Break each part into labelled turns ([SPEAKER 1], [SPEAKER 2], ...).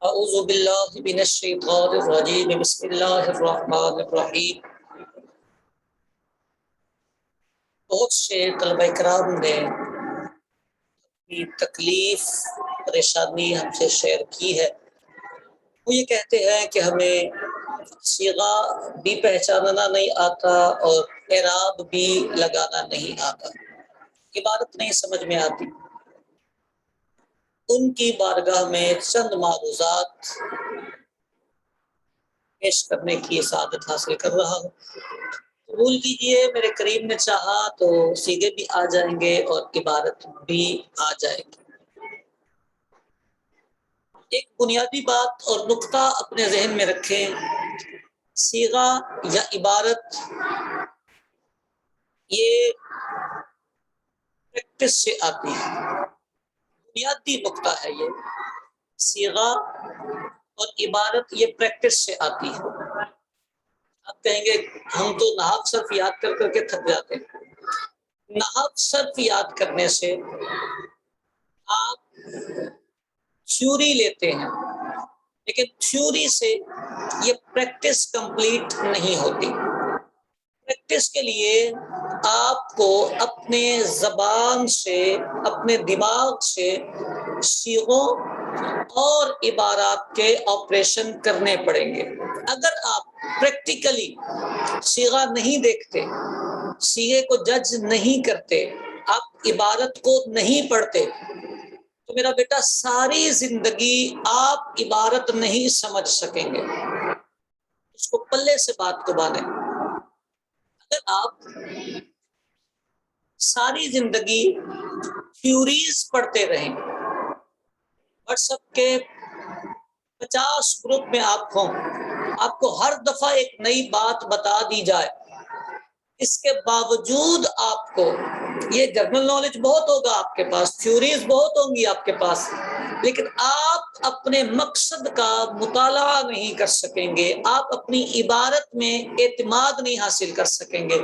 [SPEAKER 1] اعوذ باللہ من الشیطان الرجیم بسم اللہ الرحمن الرحیم۔ بہت سے طلبہ کرام نے اپنی تکلیف پریشانی ہم سے شیئر کی ہے۔ وہ یہ کہتے ہیں کہ ہمیں صیغہ بھی پہچاننا نہیں آتا اور اعراب بھی لگانا نہیں آتا، عبارت نہیں سمجھ میں آتی۔ ان کی بارگاہ میں چند معروضات پیش کرنے کی سعادت حاصل کر رہا ہوں۔ قبول کیجیے، میرے کریم نے چاہا تو صیغے بھی آ جائیں گے اور عبارت بھی آ جائے گی۔ ایک بنیادی بات اور نقطہ اپنے ذہن میں رکھیں، صیغہ یا عبارت یہ پریکٹس سے آتی ہے، بنیادی نقطہ ہے یہ۔ صیغہ اور عبارت یہ پریکٹس سے آتی ہے۔ آپ کہیں گے ہم تو نحو صرف یاد کر کر کے تھک جاتے ہیں۔ نحو صرف یاد کرنے سے آپ تھیوری لیتے ہیں، لیکن تھیوری سے یہ پریکٹس کمپلیٹ نہیں ہوتی۔ پریکٹس کے لیے آپ کو اپنے زبان سے، اپنے دماغ سے صیغوں اور عبارات کے آپریشن کرنے پڑیں گے۔ اگر آپ پریکٹیکلی صیغہ نہیں دیکھتے، صیغے کو جج نہیں کرتے، آپ عبارت کو نہیں پڑھتے، تو میرا بیٹا ساری زندگی آپ عبارت نہیں سمجھ سکیں گے۔ اس کو پلے سے بات کو باندھیں۔ اگر آپ ساری زندگی تھیوریز پڑھتے رہیں، واٹس ایپ کے 50 گروپ میں آپ ہوں، آپ کو ہر دفعہ ایک نئی بات بتا دی جائے، اس کے باوجود آپ کو یہ جنرل نالج بہت ہوگا، آپ کے پاس تھیوریز بہت ہوں گی آپ کے پاس، لیکن آپ اپنے مقصد کا مطالعہ نہیں کر سکیں گے، آپ اپنی عبارت میں اعتماد نہیں حاصل کر سکیں گے۔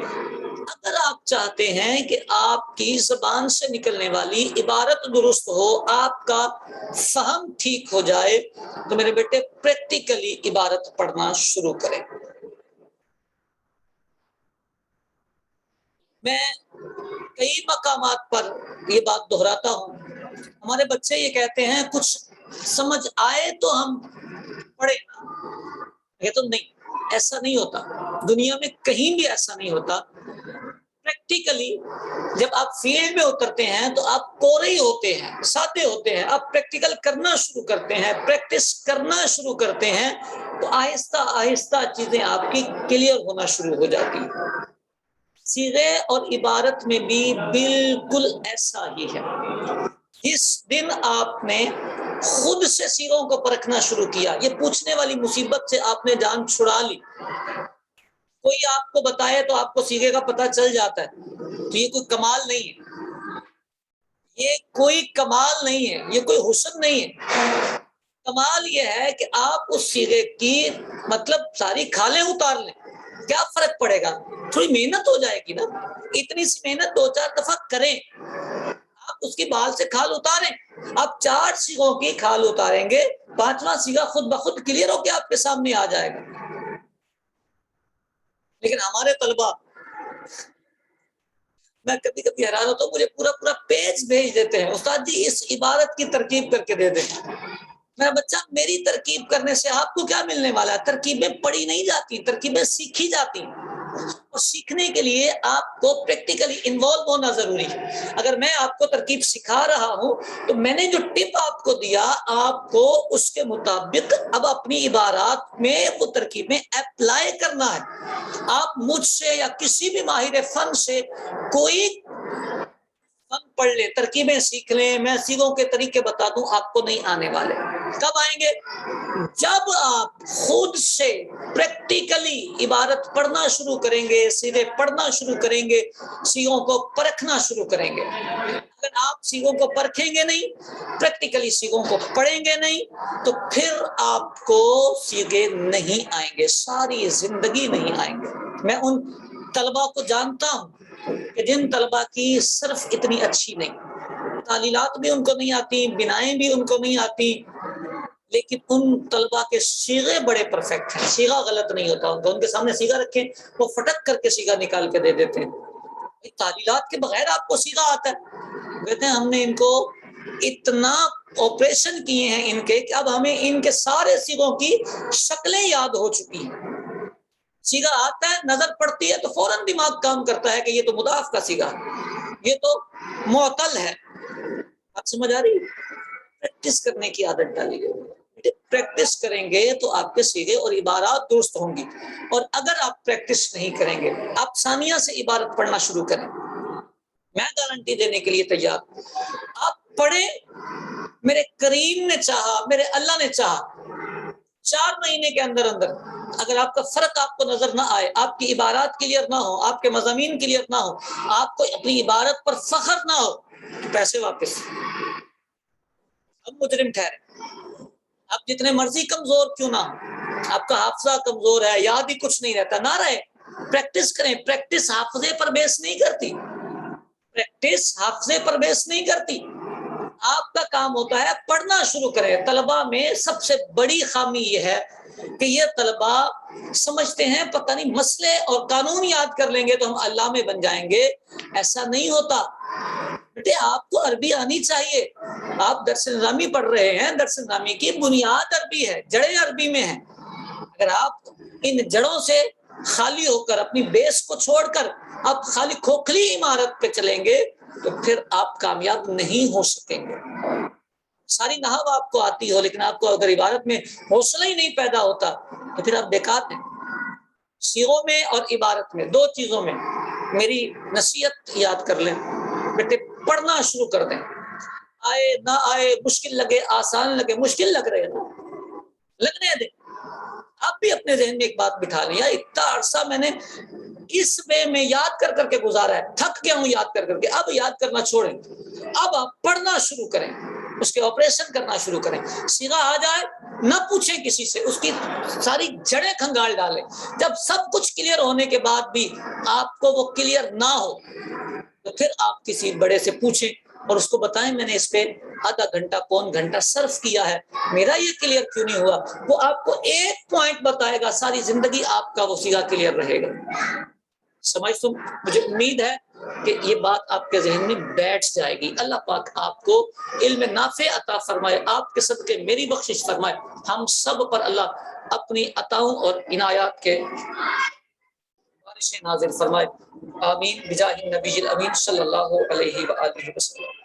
[SPEAKER 1] اگر آپ چاہتے ہیں کہ آپ کی زبان سے نکلنے والی عبارت درست ہو، آپ کا فہم ٹھیک ہو جائے، تو میرے بیٹے پریکٹیکلی عبارت پڑھنا شروع کریں۔ میں کئی مقامات پر یہ بات دہراتا ہوں، ہمارے بچے یہ کہتے ہیں کچھ سمجھ آئے تو ہم پڑھیں نا، یہ تو نہیں، ایسا نہیں ہوتا، دنیا میں کہیں بھی ایسا نہیں ہوتا۔ پریکٹیکلی جب آپ فیلڈ میں اترتے ہیں تو آپ کورے ہی ہوتے ہیں، سادے ہوتے ہیں، آپ پریکٹیکل کرنا شروع کرتے ہیں، پریکٹس کرنا شروع کرتے ہیں، تو آہستہ آہستہ چیزیں آپ کی کلیئر ہونا شروع ہو جاتی ہیں۔ صیغے اور عبارت میں بھی بالکل ایسا ہی ہے۔ جس دن آپ نے خود سے صیغوں کو پرکھنا شروع کیا، یہ پوچھنے والی مصیبت سے آپ نے جان چھڑا لی، کوئی آپ کو بتائے تو آپ کو صیغے کا پتہ چل جاتا ہے، تو یہ کوئی کمال نہیں ہے، یہ کوئی کمال نہیں ہے، یہ کوئی حسن نہیں ہے۔ کمال یہ ہے کہ آپ اس صیغے کی مطلب ساری کھالیں اتار لیں، کیا فرق پڑے گا؟ تھوڑی محنت ہو جائے گی نا، اتنی سی محنت 2-4 دفعہ کریں، آپ اس کی بال سے کھال اتاریں، آپ 4 صیغوں کی کھال اتاریں گے، 5واں صیغہ خود بخود کلیئر ہو کے آپ کے سامنے آ جائے گا۔ لیکن ہمارے طلبہ، میں کبھی کبھی حیران ہوتا ہوں، مجھے پورا پیج بھیج دیتے ہیں، استاد جی اس عبارت کی ترکیب کر کے دے دیں۔ میرا بچہ، میری ترکیب کرنے سے آپ کو کیا ملنے والا ہے؟ ترکیبیں پڑھی نہیں جاتی، ترکیبیں سیکھی جاتی، اور سیکھنے کے لیے آپ کو پریکٹیکلی انوالو ہونا ضروری ہے۔ اگر میں آپ کو ترکیب سکھا رہا ہوں تو میں نے جو ٹپ آپ کو دیا، آپ کو اس کے مطابق اب اپنی عبارات میں وہ ترکیبیں اپلائی کرنا ہے۔ آپ مجھ سے یا کسی بھی ماہر فن سے کوئی فن پڑھ لے، ترکیبیں سیکھ لیں، میں صیغوں کے طریقے بتا دوں، آپ کو نہیں آنے والے۔ کب آئیں گے؟ جب آپ خود سے پریکٹیکلی عبارت پڑھنا شروع کریں گے، صیغے پڑھنا شروع کریں گے، صیغوں کو پرکھنا شروع کریں گے۔ اگر آپ صیغوں کو پرکھیں گے نہیں، پریکٹیکلی صیغوں کو پڑھیں گے نہیں، تو پھر آپ کو صیغے نہیں آئیں گے، ساری زندگی نہیں آئیں گے۔ میں ان طلباء کو جانتا ہوں کہ جن طلباء کی صرف اتنی اچھی نہیں، تعلیلات بھی ان کو نہیں آتی، بنائیں بھی ان کو نہیں آتی، لیکن ان طلبا کے سیغے بڑے پرفیکٹ ہیں، سیغہ غلط نہیں ہوتا ان کا، ان کے سامنے سیغہ رکھیں وہ فٹک کر کے سیغہ نکال کے دے دیتے ہیں۔ تعلیلات کے بغیر آپ کو سیغہ آتا ہے؟ کہتے ہیں ہم نے ان کو اتنا آپریشن کیے ہیں ان کے کہ اب ہمیں ان کے سارے سیغوں کی شکلیں یاد ہو چکی ہیں۔ سیغہ آتا ہے، نظر پڑتی ہے تو فوراً دماغ کام کرتا ہے کہ یہ تو مضاف کا سیغہ ہے، یہ تو معطل ہے۔ آپ سمجھ آ رہی ہے؟ پریکٹس کرنے کی عادت ڈالی گئی، پریکٹس کریں گے تو آپ کے سیغے اور عبارات درست ہوں گی۔ اور اگر آپ پریکٹس نہیں کریں گے، آپ ثانیہ سے عبارت پڑھنا شروع کریں، میں گارنٹی دینے کے لیے تیار ہوں، آپ پڑھیں، میرے کریم نے چاہا، میرے اللہ نے چاہا 4 مہینے کے اندر اندر اگر آپ کا فرق آپ کو نظر نہ آئے، آپ کی عبارات کلیئر نہ ہو، آپ کے مضامین کلیئر نہ ہو، آپ کو اپنی عبارت پر فخر نہ ہو، پیسے واپس، اب مجرم ٹھہرے۔ آپ جتنے مرضی کمزور کیوں نہ ہو، آپ کا حافظہ کمزور ہے، یاد ہی کچھ نہیں رہتا، نہ رہے، پریکٹس کریں۔ پریکٹس حافظے پر بیس نہیں کرتی، پریکٹس حافظے پر بیس نہیں کرتی، آپ کا کام ہوتا ہے پڑھنا شروع کریں۔ طلباء میں سب سے بڑی خامی یہ ہے کہ یہ طلباء سمجھتے ہیں پتہ نہیں مسئلے اور قانون یاد کر لیں گے تو ہم علامے بن جائیں گے، ایسا نہیں ہوتا۔ بیٹے آپ کو عربی آنی چاہیے، آپ درس نظامی پڑھ رہے ہیں، درس نظامی کی بنیاد عربی ہے، جڑیں عربی میں ہیں۔ اگر آپ ان جڑوں سے خالی ہو کر اپنی بیس کو چھوڑ کر آپ خالی کھوکھلی عمارت پہ چلیں گے تو پھر آپ کامیاب نہیں ہو سکیں گے۔ ساری نحو آپ کو آتی ہو لیکن آپ کو اگر عبارت میں حوصلہ ہی نہیں پیدا ہوتا تو پھر آپ بیکار ہیں۔ صیغوں میں اور عبارت میں، 2 چیزوں میں میری نصیحت یاد کر لیں، بیٹے پڑھنا شروع کر دیں، آئے نہ آئے، مشکل لگے آسان لگے، مشکل لگ رہے ہیں لگنے دیں۔ آپ بھی اپنے ذہن میں ایک بات بٹھا لیں، اتنا عرصہ میں نے اس وے میں یاد کر کر کے گزارا ہے، تھک گیا ہوں یاد کر کر کے، اب یاد کرنا چھوڑیں، اب آپ پڑھنا شروع کریں، اس کے آپریشن کرنا شروع کریں۔ صیغہ آ جائے نہ پوچھیں کسی سے، اس کی ساری جڑیں کھنگال ڈالیں۔ جب سب کچھ کلیئر ہونے کے بعد بھی آپ کو وہ کلیئر نہ ہو تو پھر آپ کسی بڑے سے پوچھیں اور اس کو بتائیں میں نے اس پہ آدھا گھنٹہ پون گھنٹہ صرف کیا ہے، میرا یہ کلیئر کیوں نہیں ہوا؟ وہ آپ کو ایک پوائنٹ بتائے گا، ساری زندگی آپ کا وہ صیغہ کلیئر رہے گا۔ سمجھ تم؟ مجھے امید ہے کہ یہ بات آپ کے ذہن میں بیٹھ جائے گی۔ اللہ پاک آپ کو علم نافع عطا فرمائے، آپ کے صدقے میری بخشش فرمائے، ہم سب پر اللہ اپنی عطاؤں اور عنایات کے بارشیں نازل فرمائے، آمین بجاہ النبی الامین صلی اللہ علیہ وآلہ وسلم۔